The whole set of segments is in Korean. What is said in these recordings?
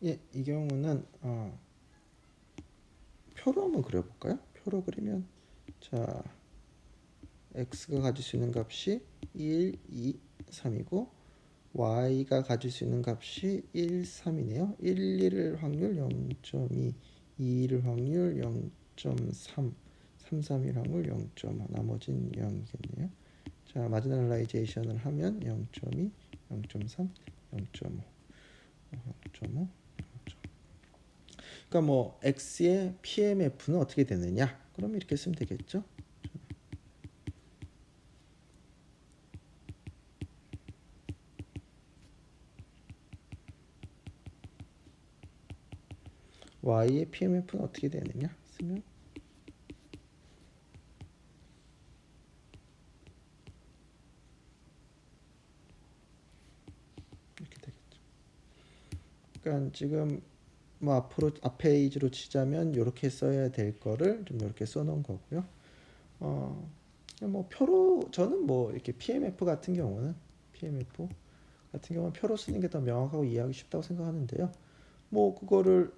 예, 이 경우는 표로 한번 그려볼까요? 표로 그리면 자 x가 가질 수 있는 값이 1, 2, 3이고 y가 가질 수 있는 값이 1, 3이네요. 1, 1을 확률 0.2, 2, 1을 확률 0.3, 3, 3일 확률 0.5, 나머지는 0이겠네요. 자, 마지널라이제이션을 하면 0.2, 0.3, 0.5, 0.5. 그러니까 뭐 x의 PMF는 어떻게 되느냐? 그럼 이렇게 쓰면 되겠죠. y의 PMF는 어떻게 되느냐? 쓰면 이렇게 되겠죠. 그러니까 지금 뭐 앞으로 앞 페이지로 치자면 이렇게 써야 될 거를 좀 이렇게 써놓은 거고요. 뭐 표로 저는 뭐 이렇게 PMF 같은 경우는 표로 쓰는 게 더 명확하고 이해하기 쉽다고 생각하는데요. 뭐 그거를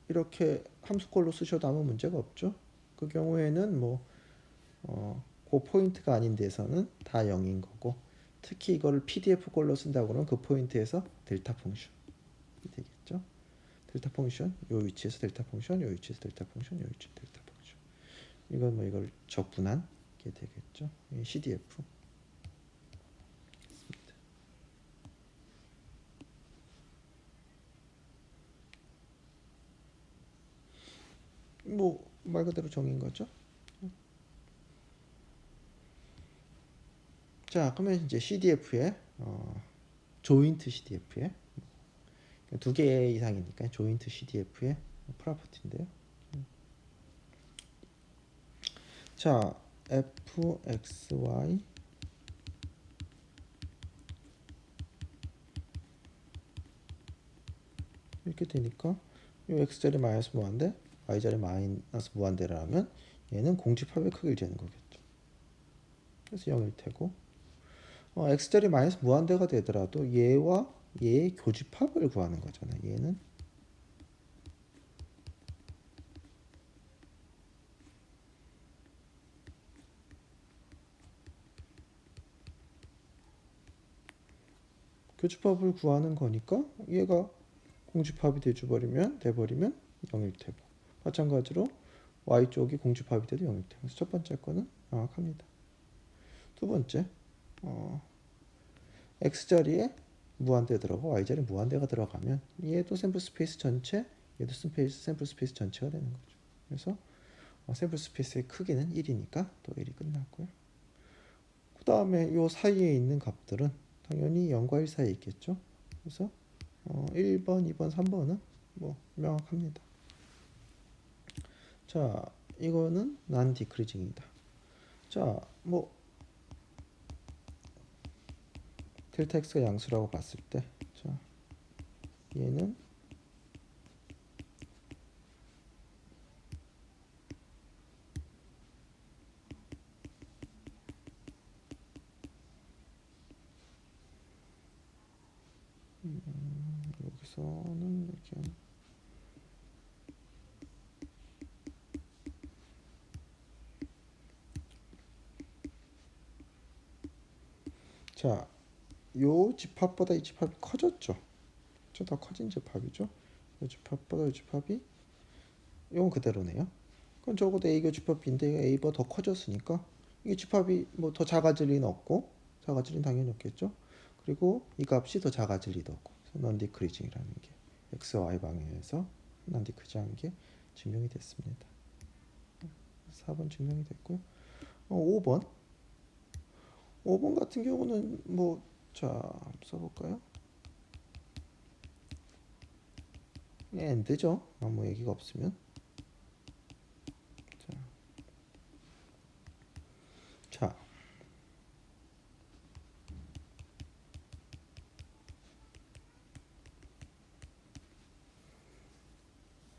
이렇게 함수꼴로 쓰셔도 아무 문제가 없죠. 그 경우에는 뭐 그 포인트가 아닌 데서는 다 0인 거고, 특히 이거를 PDF 꼴로 쓴다고 그러면 그 포인트에서 델타 펑션이 되겠죠. 델타 펑션, 요 위치에서 델타 펑션, 요 위치에서 델타 펑션, 요 위치에서 델타 펑션. 이건 뭐 이걸 적분한 게 되겠죠. CDF. 뭐 말 그대로 정인 거죠. 자, 그러면 이제 CDF에 조인트 CDF에 두 개 이상이니까 조인트 CDF의 프로퍼티인데요. 자, fxy 이렇게 되니까 이 x자리 마이너스 무한대, y자리 마이너스 무한대라면 얘는 공집합의 크기를 재는 거겠죠. 그래서 0일 테고, x자리 마이너스 무한대가 되더라도 얘와 얘의 교집합을 구하는 거잖아요. 얘는 교집합을 구하는 거니까 얘가 공집합이 돼버리면 0일 테고, 마찬가지로 y쪽이 공집합이 돼도 0일 테고. 그래서 첫 번째 거는 명확합니다. 두 번째, x자리에 무한대 들어가고 y자리에 무한대가 들어가면 얘도 샘플 스페이스 전체, 얘도 샘플 스페이스 전체가 되는 거죠. 그래서 샘플 스페이스의 크기는 1이니까 또 1이 끝났고요. 그 다음에 요 사이에 있는 값들은 당연히 0과 1 사이에 있겠죠. 그래서 1번, 2번, 3번은 뭐 명확합니다. 자, 이거는 난 디크리징이다. 자, 뭐 델타 x가 양수라고 봤을 때, 자, 얘는 여기서는 이렇게 자, 요 집합보다 이 집합이 커졌죠. 더 커진 집합이죠. 이 집합보다 이 집합이 이건 그대로네요. 그럼 적어도 A 교집합 B인데 A보다 더 커졌으니까 이 집합이 뭐 더 작아질 리는 없고, 작아질 리는 당연히 없겠죠. 그리고 이 값이 더 작아질 리도 없고, 넌 디크리징이라는 게 x, y 방향에서 넌 디크리징한 게 증명이 됐습니다. 4번 증명이 됐고요. 5번 5번 같은 경우는 뭐 자 써볼까요? 엔드죠. 아무 얘기가 없으면. 자,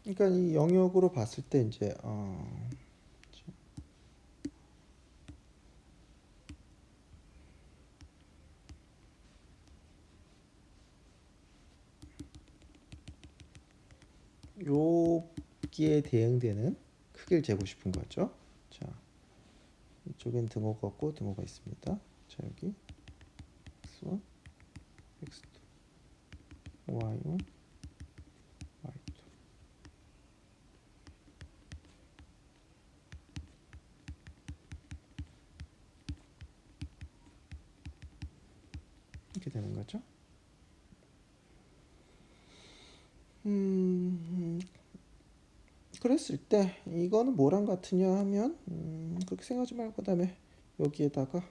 그러니까 이 영역으로 봤을 때 이제 여기에 대응되는 크기를 재고 싶은 거죠. 자, 이쪽엔 등호가 없고 등호가 있습니다. 자, 여기 x1, x2, y1, y2. 이렇게 되는 거죠. 그랬을 때 이거는 뭐랑 같으냐 하면 그렇게 생각하지 말고 그다음에 여기에다가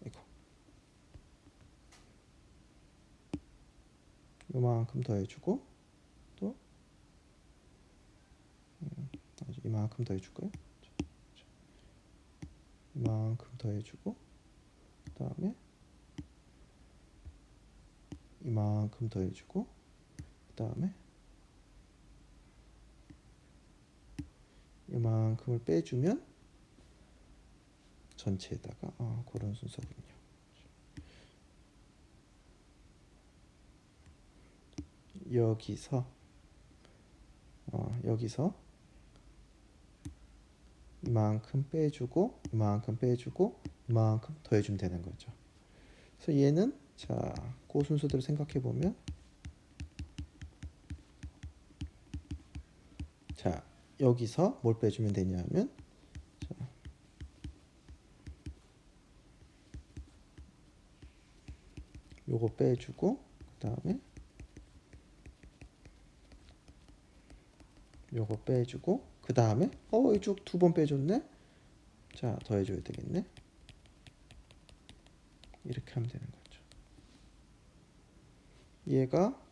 이거 요만큼 더해주고 또 이만큼 더해줄까요? 이만큼 더해주고 그다음에 이만큼 더해주고 그다음에 이만큼을 빼주면 전체에다가 그런 순서군요. 여기서 이만큼 빼주고 이만큼 빼주고 이만큼 더해주면 되는 거죠. 그래서 얘는 자, 그 순서대로 생각해 보면 자, 여기서 뭘 빼주면 되냐면 자, 요거 빼주고 그다음에 요거 빼주고 그다음에 이쪽 두 번 빼줬네. 자, 더해줘야 되겠네. 이렇게 하면 되는 거죠. 얘가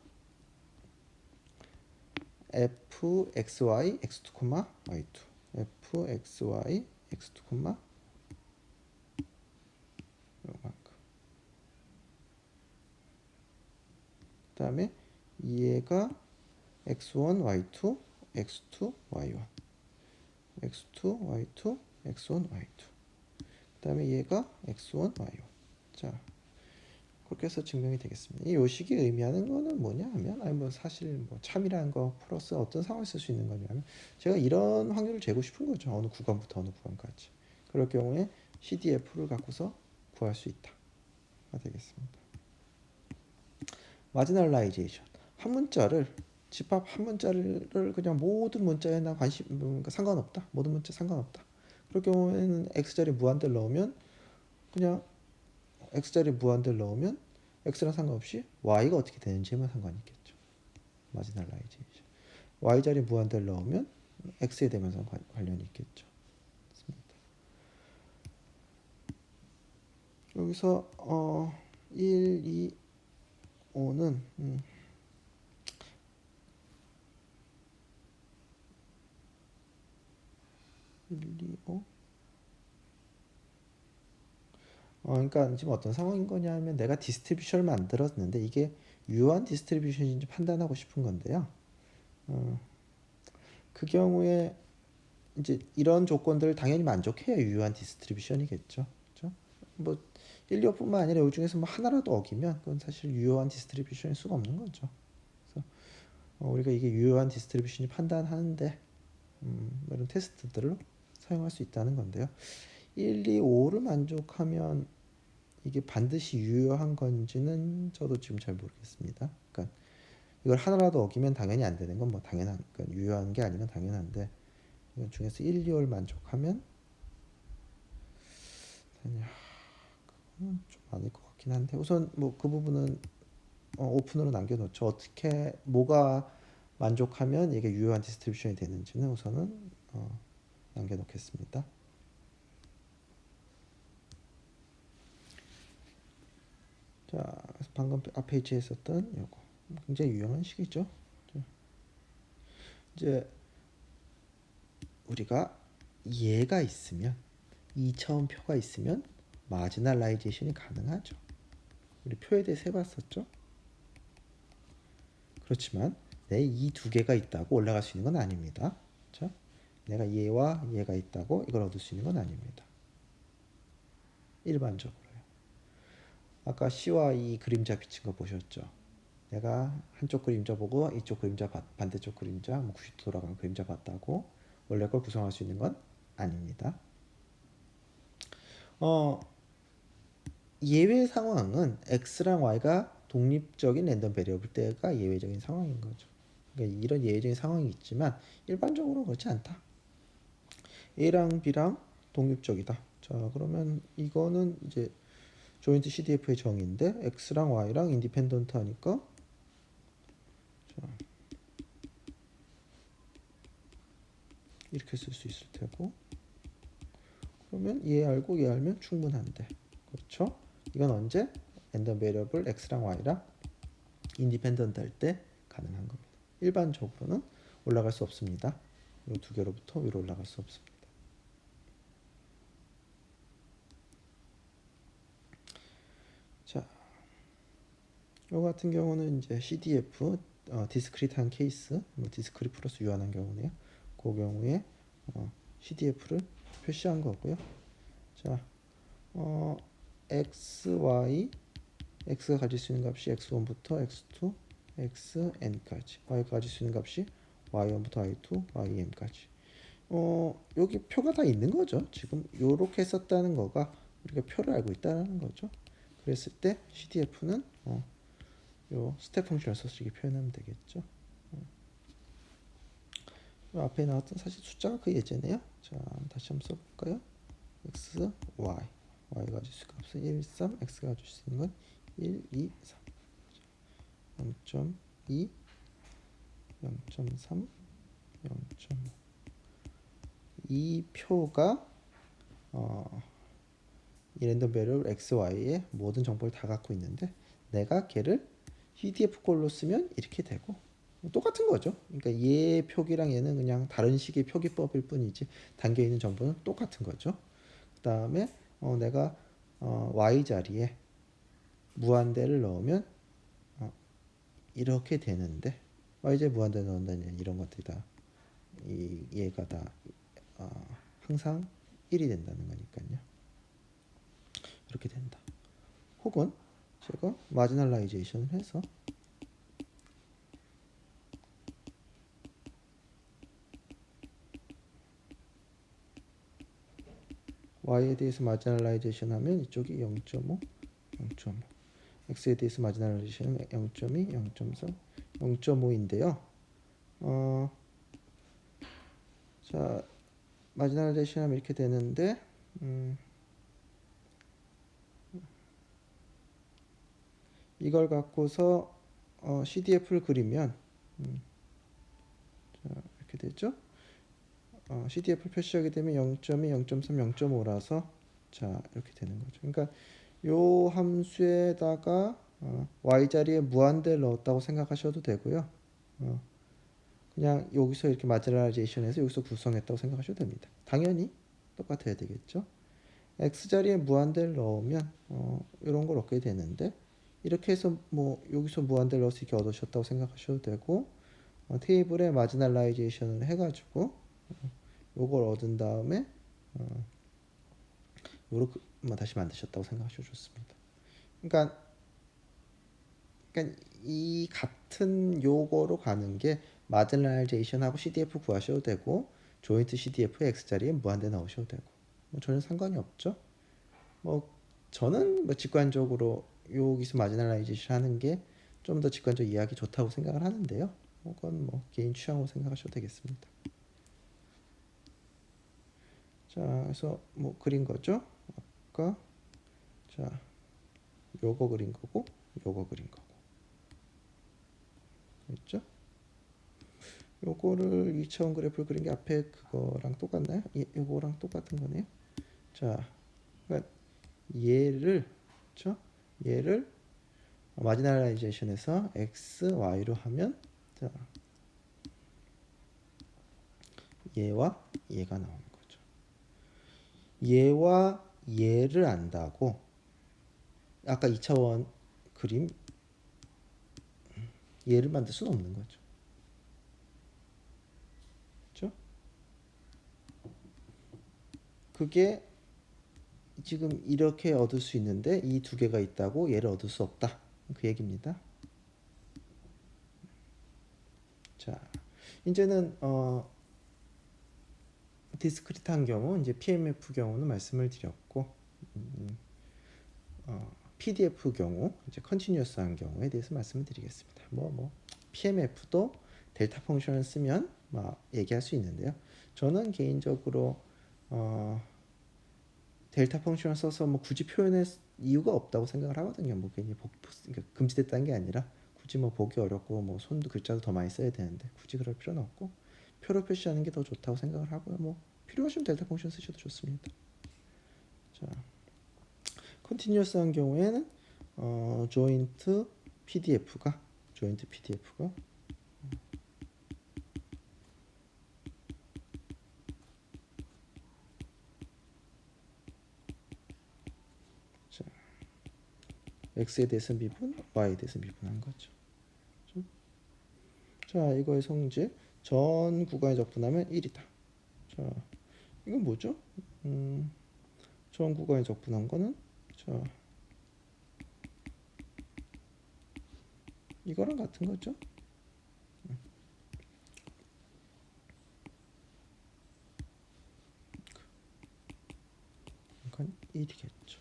fxy x2, y2 fxy x2, 요만큼. 그 다음에 얘가 x1, y2, x2, y1 x2, y2, x1, y2 그 다음에 얘가 x1, y1 자, 그렇게 해서 증명이 되겠습니다. 이 요식이 의미하는 거는 뭐냐 하면 뭐 사실 뭐 참이라는 거 플러스 어떤 상황에 쓸 수 있는 거냐면 제가 이런 확률을 재고 싶은 거죠. 어느 구간부터 어느 구간까지. 그럴 경우에 CDF를 갖고서 구할 수 있다가 되겠습니다. 마지널라이제이션 한 문자를 집합 한 문자를 그냥 모든 문자에 나 관심 상관없다. 모든 문자 상관없다. 그럴 경우에는 x자리 무한대를 넣으면 그냥 x자리 무한대를 넣으면 x랑 상관없이 y가 어떻게 되는지에만 상관이 있겠죠. 마지널라이제이션. y자리 무한대를 넣으면 x에 대면서 관련이 있겠죠. 여기서 1, 2, 5는 1, 2, 5 그러니까 지금 어떤 상황인 거냐면 내가 디스트리뷰션을 만들었는데 이게 유효한 디스트리뷰션인지 판단하고 싶은 건데요. 그 경우에 이제 이런 조건들을 당연히 만족해야 유효한 디스트리뷰션이겠죠. 그렇죠? 뭐 1, 2, 5뿐만 아니라 이 중에서 뭐 하나라도 어기면 그건 사실 유효한 디스트리뷰션일 수가 없는 거죠. 그래서 우리가 이게 유효한 디스트리뷰션이 판단하는데 이런 테스트들을 사용할 수 있다는 건데요. 1, 2, 5를 만족하면 이게 반드시 유효한 건지는 저도 지금 잘 모르겠습니다. 그러니까 이걸 하나라도 어기면 당연히 안 되는 건 뭐 당연한, 그러니까 유효한 게 아니면 당연한데 이건 중에서 1, 2를 만족하면 그건 좀 아닐 것 같긴 한데 우선 뭐 그 부분은 오픈으로 남겨놓죠. 어떻게 뭐가 만족하면 이게 유효한 디스트리뷰션이 되는지는 우선은 남겨놓겠습니다. 자, 그래서 방금 앞에 있었던 요거 굉장히 유용한 식이죠. 이제 우리가 얘가 있으면 이 차원표가 있으면 마지널라이제이션이 가능하죠. 우리 표에 대해서 해봤었죠. 그렇지만 내 이 두 개가 있다고 올라갈 수 있는 건 아닙니다. 그렇죠? 내가 얘와 얘가 있다고 이걸 얻을 수 있는 건 아닙니다. 일반적으로요. 아까 C와 이 그림자 비친 거 보셨죠? 내가 한쪽 그림자 보고 이쪽 그림자 반대쪽 그림자 90도 돌아가는 그림자 봤다고 원래 걸 구성할 수 있는 건 아닙니다. 예외 상황은 x랑 y가 독립적인 랜덤 베리어블 때가 예외적인 상황인 거죠. 그러니까 이런 예외적인 상황이 있지만 일반적으로 그렇지 않다. a랑 b랑 독립적이다. 자, 그러면 이거는 이제 조인트 CDF의 정의인데 x랑 y랑 인디펜던트 하니까 자, 이렇게 쓸 수 있을 테고 그러면 얘 알고 얘 알면 충분한데 그렇죠? 이건 언제? 랜덤 베리어블 x랑 y랑 인디펜던트 할 때 가능한 겁니다. 일반적으로는 올라갈 수 없습니다. 이 두 개로부터 위로 올라갈 수 없습니다. 자, 이 같은 경우는 이제 CDF 디스크리트한 케이스, 디스크리 플러스 유한한 경우네요. 그 경우에 CDF를 표시한 거고요. 자, x, y, x가 가질 수 있는 값이 x1부터 x2, xn까지, y가 가질 수 있는 값이 y1부터 y2, ym까지. 여기 표가 다 있는 거죠. 지금 요렇게 썼다는 거가 우리가 표를 알고 있다는 거죠. 그랬을 때 CDF는 요 스텝 펑션을 써서 이렇게 표현하면 되겠죠. 요 앞에 나왔던 사실 숫자가 그 예제네요. 자, 다시 한번 써볼까요? x, y, y가 가질 수 있는 값은 1, 3, x가 가질 수 있는 건 1, 2, 3, 0.2, 0.3, 0.5. 이 표가 이 랜덤 베리어블 x, y의 모든 정보를 다 갖고 있는데 내가 걔를 CDF 꼴로 쓰면 이렇게 되고 똑같은 거죠. 그러니까 얘 표기랑 얘는 그냥 다른 식의 표기법일 뿐이지 담겨 있는 정보는 똑같은 거죠. 그 다음에 내가 y 자리에 무한대를 넣으면 이렇게 되는데 y 자리에 무한대 넣는다는 이런 것들이 다 얘가 다 항상 1이 된다는 거니까요. 이렇게 된다. 혹은 제가 마지널라이제이션을 해서 y에 대해서 마지널라이제이션 하면 이쪽이 0.5, 0.5 x에 대해서 마지널라이제이션 하면 0.2, 0.3, 0.5인데요. 자, 마지널라이제이션 하면 이렇게 되는데 이걸 갖고서 CDF를 그리면 자, 이렇게 되죠. CDF를 표시하게 되면 0.2, 0.3, 0.5라서 자 이렇게 되는 거죠. 그러니까 요 함수에다가 y 자리에 무한대를 넣었다고 생각하셔도 되고요. 그냥 여기서 이렇게 마지널라이제이션해서 여기서 구성했다고 생각하셔도 됩니다. 당연히 똑같아야 되겠죠. x 자리에 무한대를 넣으면 이런 걸 얻게 되는데 이렇게 해서 뭐 여기서 무한대를 넣어서 이렇게 얻으셨다고 생각하셔도 되고 테이블에 마지널라이제이션을 해가지고 요걸 얻은 다음에 요렇게 다시 만드셨다고 생각하셔도 좋습니다. 그러니까 이 같은 요거로 가는 게 마지널라이제이션하고 CDF 구하셔도 되고 조인트 CDF x 자리에 무한대 넣으셔도 되고 뭐 전혀 상관이 없죠. 뭐 저는 뭐 직관적으로 여기서 마지널라이제이션 하는 게 좀 더 직관적 이해하기 좋다고 생각을 하는데요. 그건 뭐 개인 취향으로 생각하셔도 되겠습니다. 자, 그래서 뭐 그린 거죠. 아까 자 요거 그린 거고 요거 그린 거고 그랬죠? 요거를 2차원 그래프를 그린 게 앞에 그거랑 똑같나요? 요거랑 똑같은 거네요. 자, 그러니까 얘를 그렇죠? 얘를 마지널라이제이션에서 x, y로 하면 자, 얘와 얘가 나오는 거죠. 얘와 얘를 안다고 아까 2차원 그림 얘를 만들 수는 없는 거죠. 그렇죠? 그게 지금 이렇게 얻을 수 있는데 이 두 개가 있다고 얘를 얻을 수 없다. 그 얘기입니다. 이제는 디스크리트한 경우 이제 PMF 경우는 말씀을 드렸고 PDF 경우 이제 컨티뉴어스한 경우에 대해서 말씀을 드리겠습니다. PMF도 델타 펑션을 쓰면 막 얘기할 수 있는데요. 저는 개인적으로 델타 펑션을 써서 뭐 굳이 표현할 이유가 없다고 생각을 하거든요. 뭐 괜히 그러니까 금지됐다는 게 아니라 굳이 뭐 보기 어렵고 뭐 손도 글자도 더 많이 써야 되는데 굳이 그럴 필요는 없고 표로 표시하는 게 더 좋다고 생각을 하고요. 뭐 필요하시면 델타 펑션 쓰셔도 좋습니다. 자, 컨티뉴어스한 경우에는 조인트 PDF가 자, x에 대해서 미분, y에 대해서 미분한 거죠. 자, 이거의 성질 전 구간에 적분하면 1이다. 자, 이건 뭐죠? 전 구간에 적분한 거는 자, 이거랑 같은 거죠. 그러니까 1이겠죠.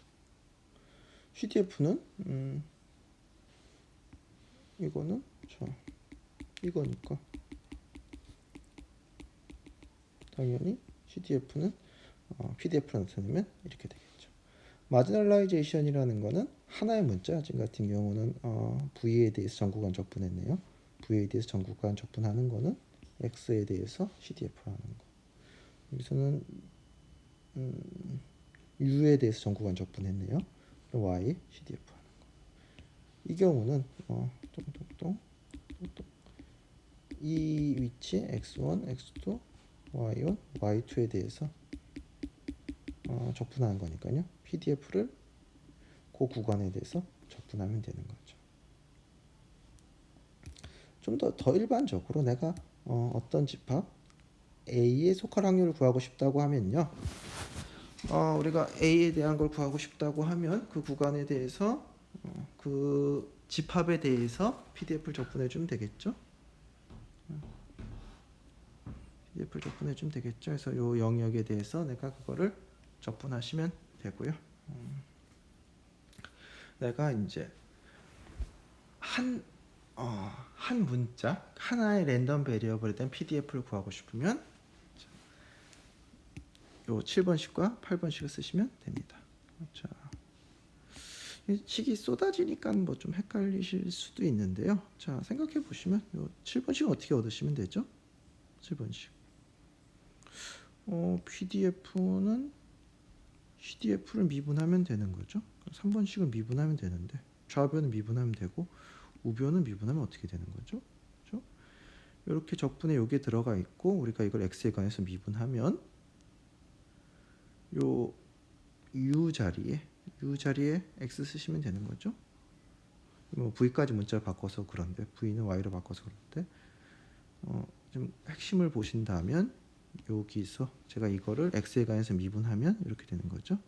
CDF는 이거는 자, 이거니까 당연히 CDF는 PDF로 나타내면 이렇게 되겠죠. 마지널라이제이션이라는 거는 하나의 문자, 지금 같은 경우는 V에 대해서 전구간 적분했네요. V에 대해서 전구간 적분하는 거는 X에 대해서 CDF라는 거. 여기서는 U에 대해서 전구간 적분했네요. Y, CDF 하는 거. 이 경우는 이 위치 X1, X2, Y1, Y2에 대해서 적분하는 거니까요. PDF를 그 구간에 대해서 적분하면 되는 거죠. 좀 더 일반적으로 내가 어떤 집합 A에 속할 확률을 구하고 싶다고 하면요. 우리가 A에 대한 걸 구하고 싶다고 하면 그 구간에 대해서 그 집합에 대해서 PDF를 적분해 주면 되겠죠. PDF를 적분해 주면 되겠죠. 그래서 이 영역에 대해서 내가 그거를 적분하시면 되고요. 내가 이제 한 문자 하나의 랜덤 베리어블에 대한 PDF를 구하고 싶으면 요 7번식과 8번식을 쓰시면 됩니다. 자, 식이 쏟아지니까 뭐 좀 헷갈리실 수도 있는데요. 자, 생각해 보시면 요 7번식은 어떻게 얻으시면 되죠? 7번식. PDF는 CDF를 미분하면 되는 거죠. 3번식은 미분하면 되는데 좌변은 미분하면 되고 우변은 미분하면 어떻게 되는 거죠? 그렇죠? 이렇게 적분에 여기에 들어가 있고 우리가 이걸 x에 관해서 미분하면 요 u 자리에 x 쓰시면 되는 거죠. 뭐 v까지 문자를 바꿔서 그런데 v는 y로 바꿔서 그런데 좀 핵심을 보신다면 여기서 제가 이거를 x에 관해서 미분하면 이렇게 되는 거죠.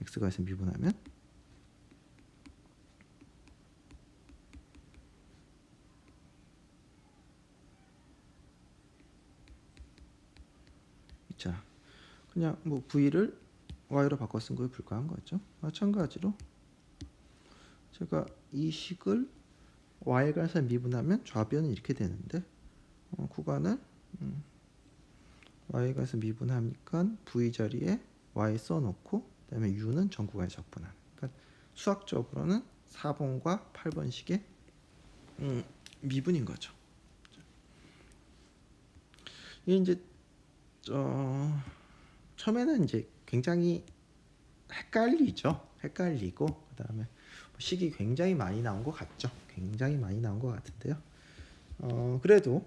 x에 관해서 미분하면 자, 그냥 뭐 v를 y로 바꿔 쓴 거에 불과한 거죠. 마찬가지로 제가 이 식을 y에 관해서 미분하면 좌변은 이렇게 되는데 구간을 y에 관해서 미분하니까 v 자리에 y 써놓고 그다음에 u는 전 구간에 적분하는. 그러니까 수학적으로는 4번과 8번식의 미분인 거죠. 이게 이제 처음에는 이제 굉장히 헷갈리고 그다음에 식이 굉장히 많이 나온 것 같죠. 굉장히 많이 나온 것 같은데요. 그래도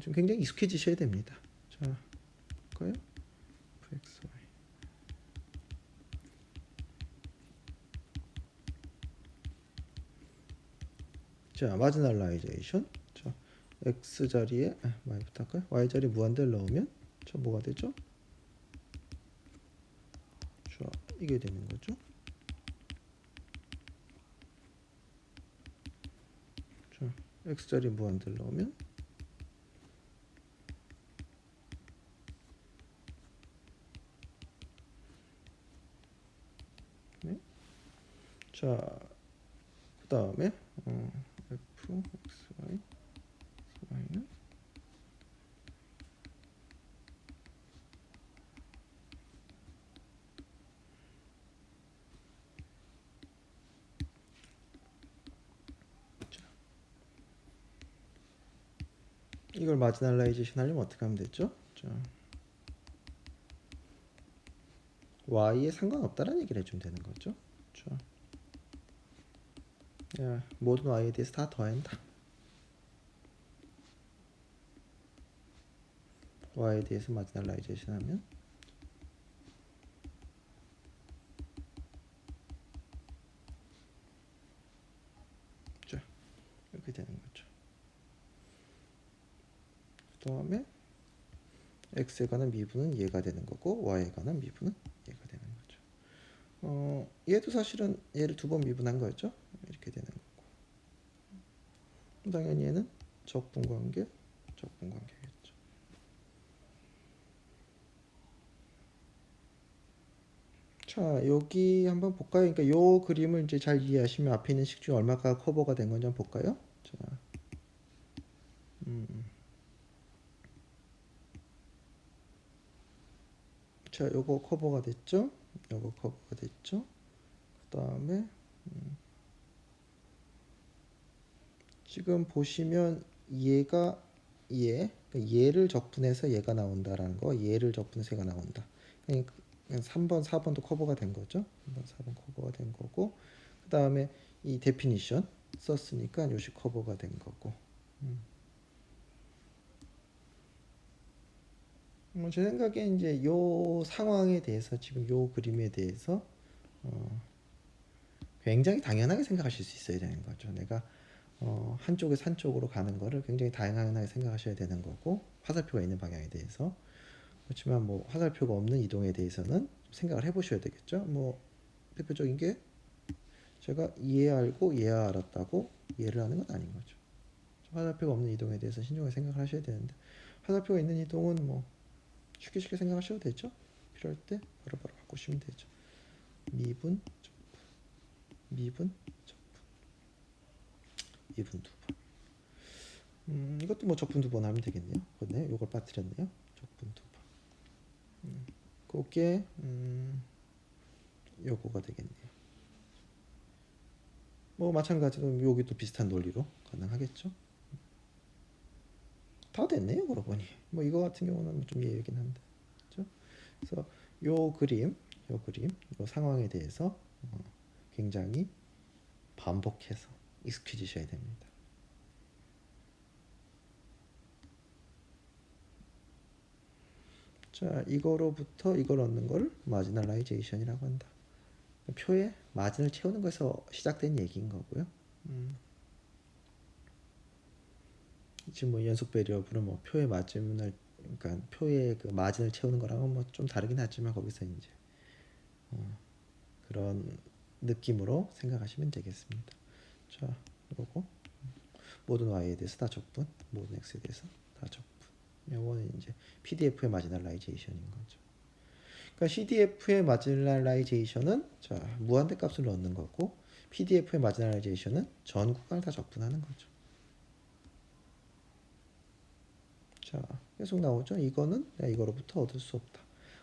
좀 굉장히 익숙해지셔야 됩니다. 자, 볼까요? fxy. 자, 마지널라이제이션. 자, x 자리에 y부터 할까요? y 자리 무한대를 넣으면 자, 뭐가 되죠? 자, 이게 되는 거죠. 자, x 자리 무한대를 넣으면 자, 그 다음에 f x y y는 이걸 마지널라이제이션 하려면 어떻게 하면 되죠? 자, y에 상관없다라는 얘기를 해주면 되는 거죠. 자, 야, 모든 y에 대해서 다 더한다. y에 대해서 마지널라이제이션 하면 자, 이렇게 되는 거죠. 그 다음에 x에 관한 미분은 얘가 되는 거고 y에 관한 미분은 얘가 되는 거죠. 얘도 사실은 얘를 두 번 미분한 거였죠. 이렇게 되는 거고 당연히 얘는 적분관계겠죠. 자, 여기 한번 볼까요? 그러니까 요 그림을 이제 잘 이해하시면 앞에 있는 식 중에 얼마가 커버가 된 건지 한번 볼까요? 자, 자, 요거 커버가 됐죠? 요거 커버가 됐죠? 그 다음에 지금 보시면 얘가 그러니까 얘를 적분해서 얘가 나온다라는 거, 얘를 적분해서 얘가 나온다. 그러니까 3번, 4번도 커버가 된 거죠. 3번, 4번 커버가 된 거고, 그 다음에 이 데피니션 썼으니까 요식 커버가 된 거고. 제 생각에 이제 요 상황에 대해서 지금 요 그림에 대해서 굉장히 당연하게 생각하실 수 있어야 되는 거죠. 내가 한쪽에서 한쪽으로 가는 거를 굉장히 다양하게 생각하셔야 되는 거고 화살표가 있는 방향에 대해서 그렇지만 뭐 화살표가 없는 이동에 대해서는 생각을 해보셔야 되겠죠. 뭐 대표적인 게 제가 이해 알고 이해 알았다고 이해를 하는 건 아닌 거죠. 화살표가 없는 이동에 대해서 신중하게 생각을 하셔야 되는데 화살표가 있는 이동은 뭐 쉽게 생각하셔도 되죠. 필요할 때 바로바로 바꾸시면 되죠. 미분, 적분, 미분, 적분, 미분 두 번. 이것도 뭐 적분 두 번 하면 되겠네요. 그네, 요걸 빠뜨렸네요. 적분 두 번. 그게 요거가 되겠네요. 뭐 마찬가지로 여기도 비슷한 논리로 가능하겠죠. 다 됐네요. 그러고 보니 뭐 이거 같은 경우는 좀 예외긴 한데, 그렇죠? 그래서 요 그림, 요 상황에 대해서 굉장히 반복해서 익숙해지셔야 됩니다. 자, 이거로부터 이걸 얻는 걸 마지널라이제이션이라고 한다. 표에 마진을 채우는 것에서 시작된 얘기인 거고요. 지금 뭐 연속 배리어블은 뭐 표의 마진을 그러니까 표의 그 마진을 채우는 거랑은 뭐 좀 다르긴 하지만 거기서 이제 그런 느낌으로 생각하시면 되겠습니다. 자, 요거 모든 y에 대해서 다 적분, 모든 x에 대해서 다 적분. 요거는 이제 PDF의 마지널라이제이션인 거죠. 그러니까 CDF의 마지널라이제이션은 자, 무한대 값을 넣는 거고 PDF의 마지널라이제이션은 전 구간을 다 적분하는 거죠. 자, 계속 나오죠. 이거는 내가 이거로부터 얻을 수 없다.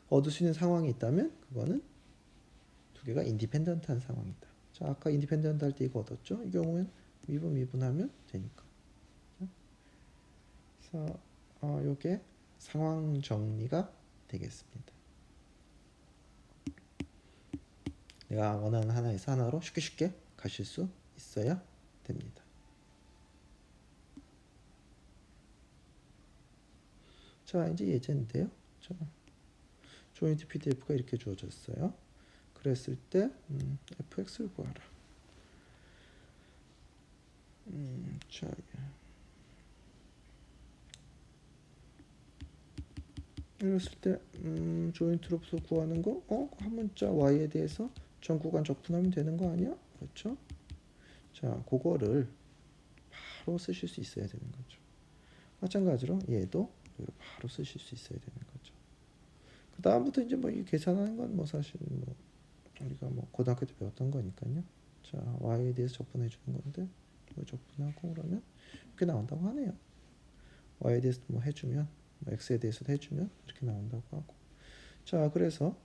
얻을 수 있는 상황이 있다면 그거는 두 개가 인디펜던트한 상황이다. 자, 아까 인디펜던트 할 때 이거 얻었죠. 이 경우엔 미분하면 되니까. 그래서 요게 상황 정리가 되겠습니다. 내가 원하는 하나에서 하나로 쉽게 가실 수 있어야 됩니다. 자, 이제 예제인데요. 자, 조인트 PDF가 이렇게 주어졌어요. 그랬을 때 fx를 구하라. 자, 이랬을 때 조인트로부터 구하는 거 한 문자 y에 대해서 전 구간 적분하면 되는 거 아니야? 그렇죠? 자, 그거를 바로 쓰실 수 있어야 되는 거죠. 마찬가지로 얘도 바로 쓰실 수 있어야 되는 거죠. 그 다음부터 이제 뭐 이 계산하는 건 뭐 사실 뭐 우리가 뭐 고등학교 때 배웠던 거니까요. 자, y에 대해서 적분해 주는 건데 뭐 적분하고 그러면 이렇게 나온다고 하네요. y에 대해서 뭐 해주면 뭐 x에 대해서도 해주면 이렇게 나온다고 하고. 자, 그래서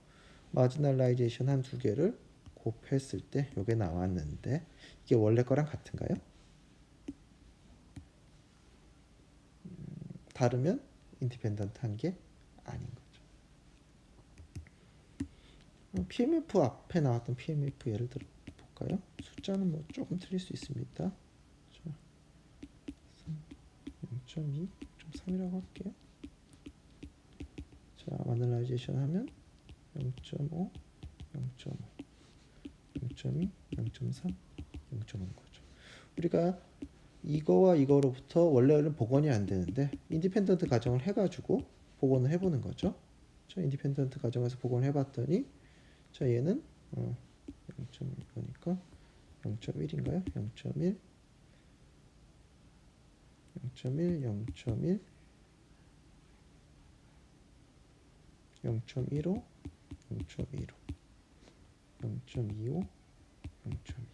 마지널라이제이션 한 두 개를 곱했을 때 이게 나왔는데 이게 원래 거랑 같은가요? 다르면 인디펜던트한 게 아닌 거죠. PMF 앞에 나왔던 PMF 예를 들어 볼까요? 숫자는 뭐 조금 틀릴 수 있습니다. 0.2, 0.3이라고 할게요. 자, 마늘라이제이션 하면 0.5, 0.5, 0.2, 0.3, 0.5인 거죠. 우리가 이거와 이거로부터 원래는 복원이 안 되는데 인디펜던트 가정을 해가지고 복원을 해보는 거죠. 자, 인디펜던트 가정에서 복원을 해봤더니 자, 얘는 0.1이니까 0.1인가요? 0.1, 0.1, 0.1, 0.15, 0.15, 0.25, 0.25.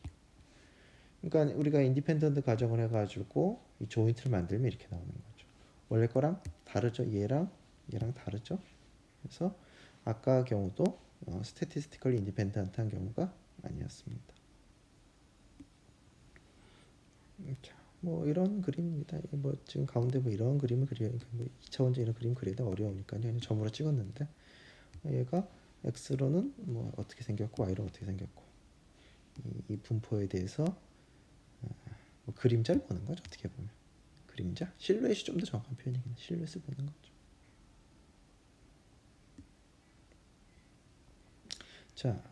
그러니까 우리가 인디펜던트 가정을 해가지고 이 조인트를 만들면 이렇게 나오는 거죠. 원래 거랑 다르죠. 얘랑 다르죠. 그래서 아까 경우도 스태티스티컬리 인디펜던트한 경우가 아니었습니다. 자, 뭐 이런 그림입니다. 뭐 지금 가운데 뭐 이런 그림을 그려야 뭐 2차원적 이런 그림 그리다 어려우니까 그냥 점으로 찍었는데 얘가 x로는 뭐 어떻게 생겼고 y로 어떻게 생겼고 이 분포에 대해서 뭐 그림자를 보는 거죠. 어떻게 보면 그림자 실루엣이 좀 더 정확한 표현이긴 해. 실루엣을 보는 거죠. 자,